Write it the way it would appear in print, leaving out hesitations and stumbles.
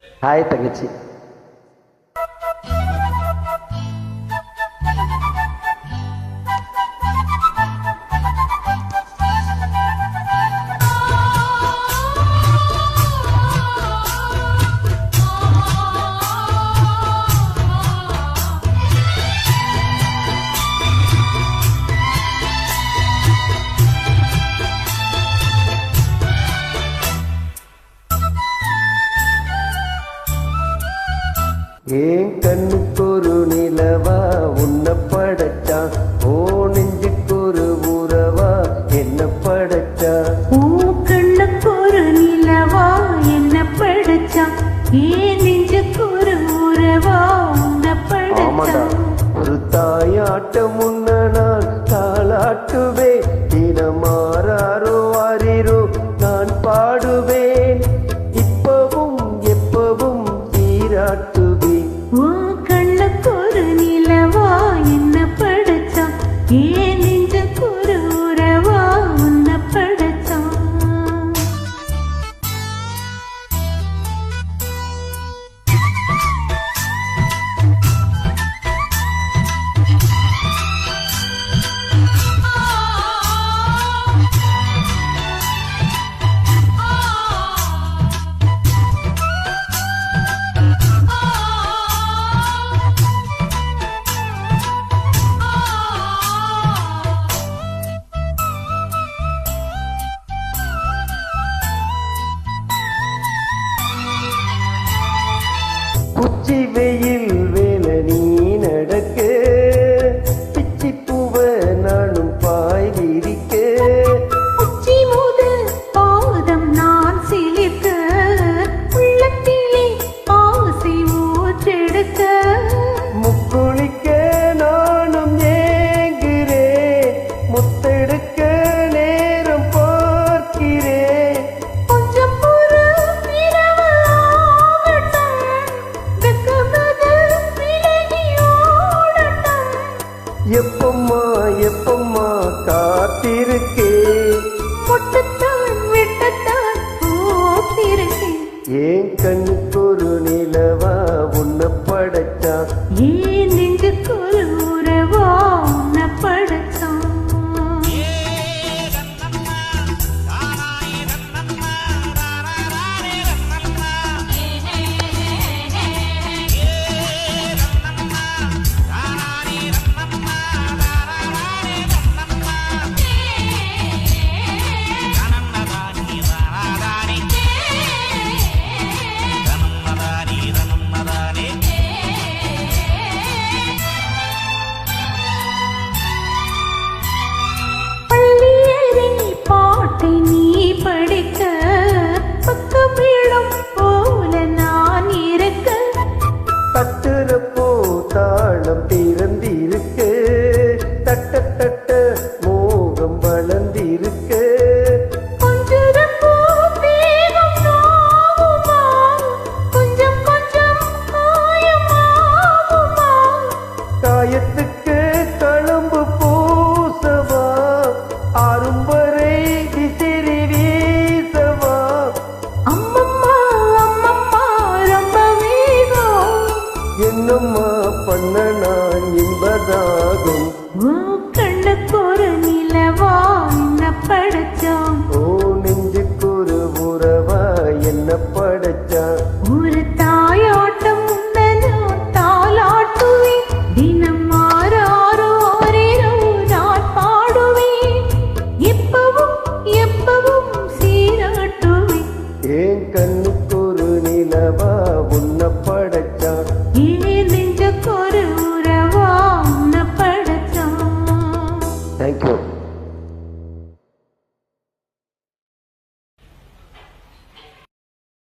Hi தங்கச்சி. ஏன் கண்ணுக்கு ஒரு நிலவா உன்னை படைச்சா, ஓ நெஞ்சுக்கு ஒரு உறவா என்ன படைச்சா. ஓ கண்ணுக்கு ஒரு நிலவா என்ன படைச்சா, ஏன் நெஞ்சுக்கு ஒரு உறவா உன்னை படைச்சா. ஒரு தாயாட்டம் முன்ன நான் தாளாட்டுவே, தினமாறாரோ வாரிரோ நான் பாடுவேன், இப்பவும் எப்பவும் சீராட்டுவே. ஓ கண்ணுக்கு ஒரு நிலவா என்ன படைச்சா, ஏன் நெஞ்சுக்கு ஒரு உறவா உன்னை படைச்சா. உச்சி வெயில் வேல நீ நடக்க, பிச்சி பூவ நானும் பாய் விரிக்க. உச்சி முதல் பாதம் நான் சிலிர்க்க, உள்ளத்திலே ஆசை ஊற்றெடுக்க. முக்குளிக்க நானும் ஏங்குறேன், முத்தெடுக்க நேரம் பார்க்கிறேன். கொஞ்சம் ஒரு இரவு ஆகட்டும், வெட்கமது விலகி ஓடட்டும். எப்பம்மா எப்பம்மா காத்திருக்கேன், முட்டத்தான் விட்டத்தான் போத்திருக்கேன். ஏன் கண்ணுக்கு ஒரு நிலவா உன்னை படைச்சா, ஏன் நெஞ்சுக்கு ஒரு உறவா உன்னை படைச்சான். பாட்டை நீ படிக்க, பக்கமிடம் போல நான் இருக்க. தட்டுறப்போ தாளம் திறந்திருக்கு, தட்ட தட்ட மோகம் வளர்ந்திருக்கு. கொஞ்சிருப்போ தேகம் நாவுமா, கொஞ்சம் கொஞ்சம் காயமாகுமா. காயத்துக்கு களம்பு பூசவா, ஆறும் வரை விசிறி வீசவா. அம்மம்மா அம்மம்மா ரொம்ப வேகம், என்னம்மா பண்ண நான் என்பதாகும். ஓ கண்ணுக்கு ஒரு நிலவா என்ன படைச்சான், ஓ நெஞ்சுக்கு ஒரு உறவா என்ன படைச்சா. ஒரு தாயாட்டம் உன்னை நான் தாலாட்டுவேன், தினம் மாறாரோ ஆரேரோ நான் பாடுவேன், எப்பவும் எப்பவும் சீராட்டுவேன். ஏன் கண்ணுக்கு ஒரு நிலவா உன்னை படைச்சா, ஏன் நெஞ்சுக்கு ஒரு உறவா உன்னை படைச்சான். தேங்க்யூ.